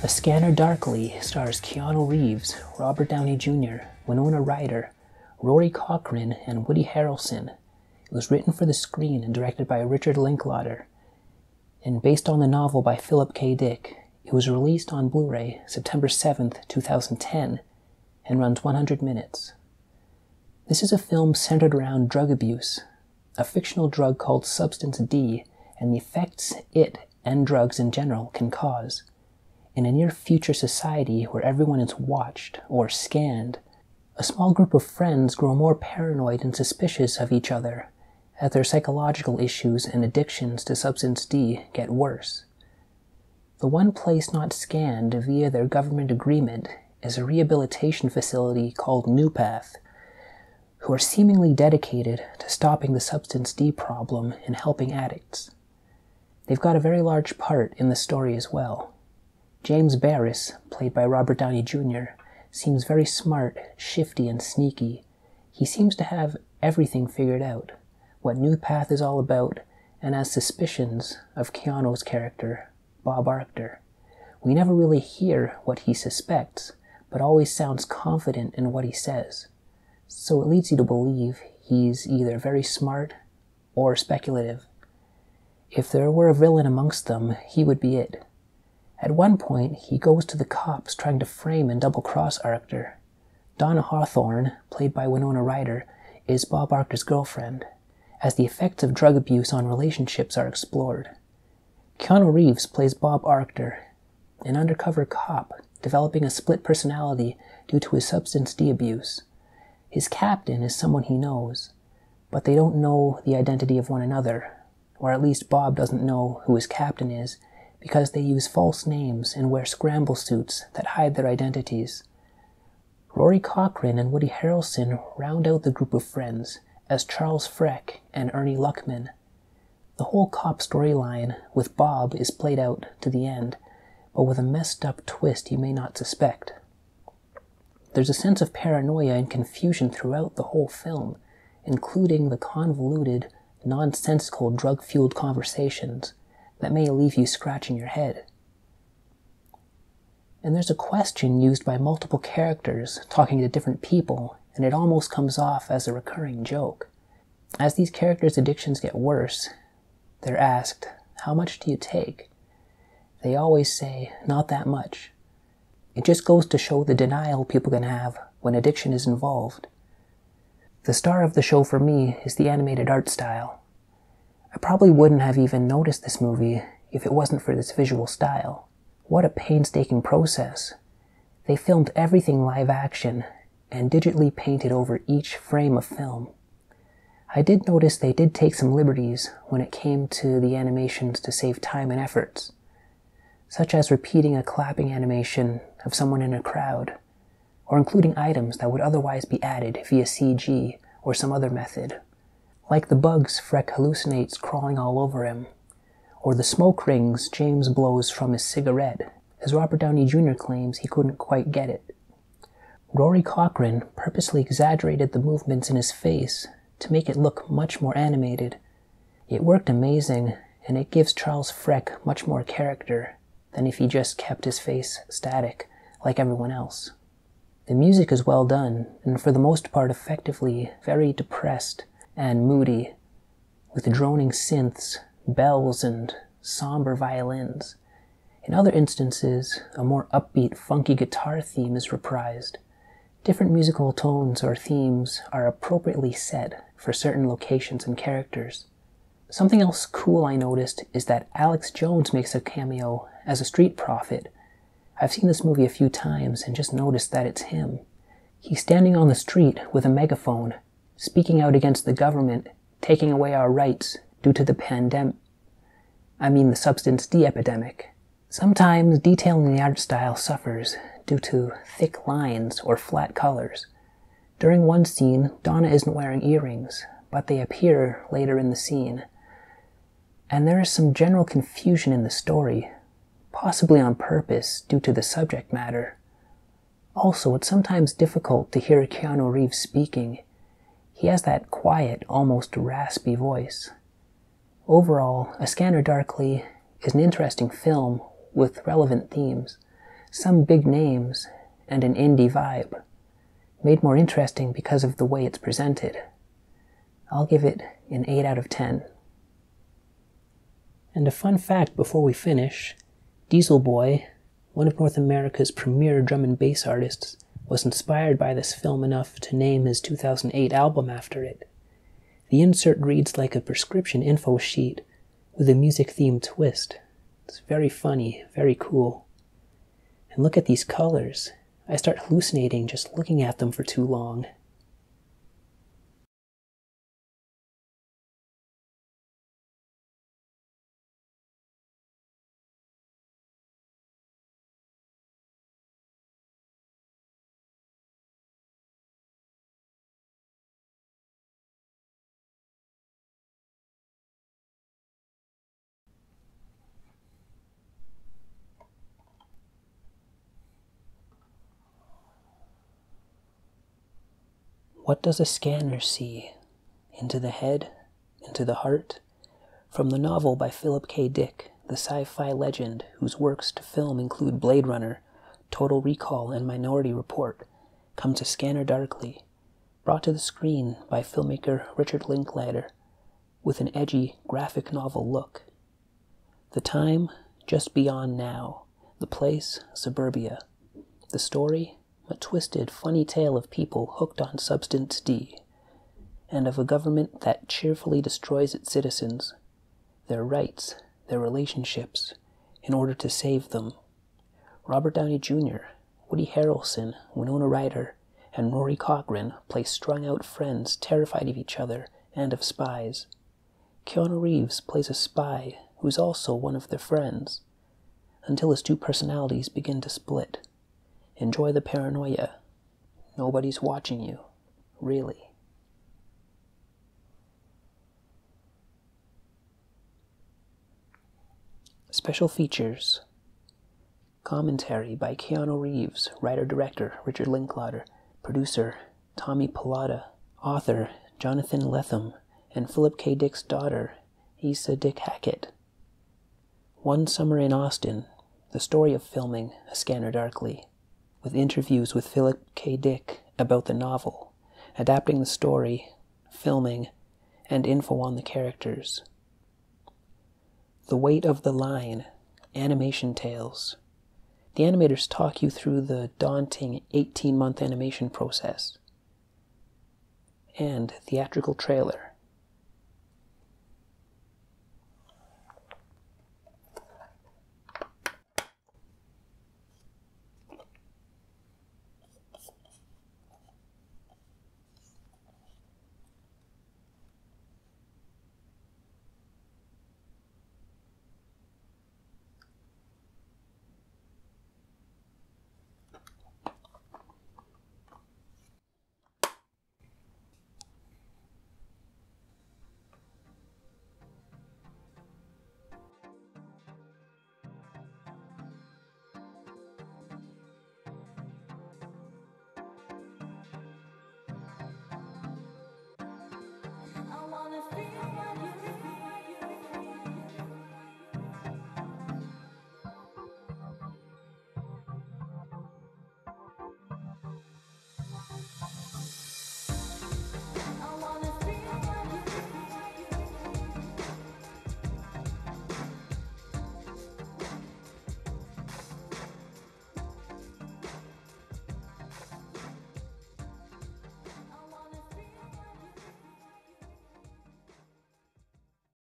A Scanner Darkly stars Keanu Reeves, Robert Downey Jr., Winona Ryder, Rory Cochrane, and Woody Harrelson. It was written for the screen and directed by Richard Linklater, and based on the novel by Philip K. Dick. It was released on Blu-ray September 7th, 2010, and runs 100 minutes. This is a film centered around drug abuse, a fictional drug called Substance D, and the effects it and drugs in general can cause. In a near-future society where everyone is watched or scanned, a small group of friends grow more paranoid and suspicious of each other as their psychological issues and addictions to Substance D get worse. The one place not scanned via their government agreement is a rehabilitation facility called New Path, who are seemingly dedicated to stopping the Substance D problem and helping addicts. They've got a very large part in the story as well. James Barris, played by Robert Downey Jr., seems very smart, shifty, and sneaky. He seems to have everything figured out, what New Path is all about, and has suspicions of Keanu's character, Bob Arctor. We never really hear what he suspects, but always sounds confident in what he says. So it leads you to believe he's either very smart or speculative. If there were a villain amongst them, he would be it. At one point, he goes to the cops trying to frame and double-cross Arctor. Donna Hawthorne, played by Winona Ryder, is Bob Arctor's girlfriend, as the effects of drug abuse on relationships are explored. Keanu Reeves plays Bob Arctor, an undercover cop developing a split personality due to his Substance D abuse. His captain is someone he knows, but they don't know the identity of one another, or at least Bob doesn't know who his captain is, because they use false names and wear scramble suits that hide their identities. Rory Cochrane and Woody Harrelson round out the group of friends as Charles Freck and Ernie Luckman. The whole cop storyline with Bob is played out to the end, but with a messed up twist you may not suspect. There's a sense of paranoia and confusion throughout the whole film, including the convoluted, nonsensical drug-fueled conversations that may leave you scratching your head. And there's a question used by multiple characters talking to different people, and it almost comes off as a recurring joke. As these characters' addictions get worse, they're asked, "How much do you take?" They always say, "Not that much." It just goes to show the denial people can have when addiction is involved. The star of the show for me is the animated art style. I probably wouldn't have even noticed this movie if it wasn't for this visual style. What a painstaking process. They filmed everything live action and digitally painted over each frame of film. I did notice they did take some liberties when it came to the animations to save time and efforts, such as repeating a clapping animation of someone in a crowd, or including items that would otherwise be added via CG or some other method, like the bugs Freck hallucinates crawling all over him, or the smoke rings James blows from his cigarette, as Robert Downey Jr. claims he couldn't quite get it. Rory Cochrane purposely exaggerated the movements in his face to make it look much more animated. It worked amazing, and it gives Charles Freck much more character than if he just kept his face static like everyone else. The music is well done, and for the most part effectively very depressed and moody, with droning synths, bells, and somber violins. In other instances, a more upbeat, funky guitar theme is reprised. Different musical tones or themes are appropriately set for certain locations and characters. Something else cool I noticed is that Alex Jones makes a cameo as a street prophet. I've seen this movie a few times and just noticed that it's him. He's standing on the street with a megaphone, speaking out against the government taking away our rights due to the the Substance D epidemic. Sometimes detail in the art style suffers due to thick lines or flat colors. During one scene, Donna isn't wearing earrings, but they appear later in the scene. And there is some general confusion in the story, possibly on purpose due to the subject matter. Also, it's sometimes difficult to hear Keanu Reeves speaking. He has that quiet, almost raspy voice. Overall, A Scanner Darkly is an interesting film with relevant themes. some big names, and an indie vibe, made more interesting because of the way it's presented. I'll give it an 8 out of 10. And a fun fact before we finish, Diesel Boy, one of North America's premier drum and bass artists, was inspired by this film enough to name his 2008 album after it. The insert reads like a prescription info sheet with a music-themed twist. It's very funny, very cool. And look at these colors. I start hallucinating just looking at them for too long. What does a scanner see? Into the head? Into the heart? From the novel by Philip K. Dick, the sci-fi legend whose works to film include Blade Runner, Total Recall, and Minority Report, comes A Scanner Darkly, brought to the screen by filmmaker Richard Linklater with an edgy, graphic novel look. The time, just beyond now. The place, suburbia. The story, a twisted, funny tale of people hooked on substance D, and of a government that cheerfully destroys its citizens, their rights, their relationships, in order to save them. Robert Downey Jr., Woody Harrelson, Winona Ryder, and Rory Cochrane play strung-out friends terrified of each other and of spies. Keanu Reeves plays a spy who's also one of their friends, until his two personalities begin to split. Enjoy the paranoia. Nobody's watching you, really. Special features. Commentary by Keanu Reeves, writer-director Richard Linklater, producer Tommy Pilata, author Jonathan Lethem, and Philip K. Dick's daughter, Issa Dick Hackett. One Summer in Austin, the story of filming A Scanner Darkly, with interviews with Philip K. Dick about the novel, adapting the story, filming, and info on the characters. The Weight of the Line, Animation Tales. The animators talk you through the daunting 18-month animation process. And theatrical trailer.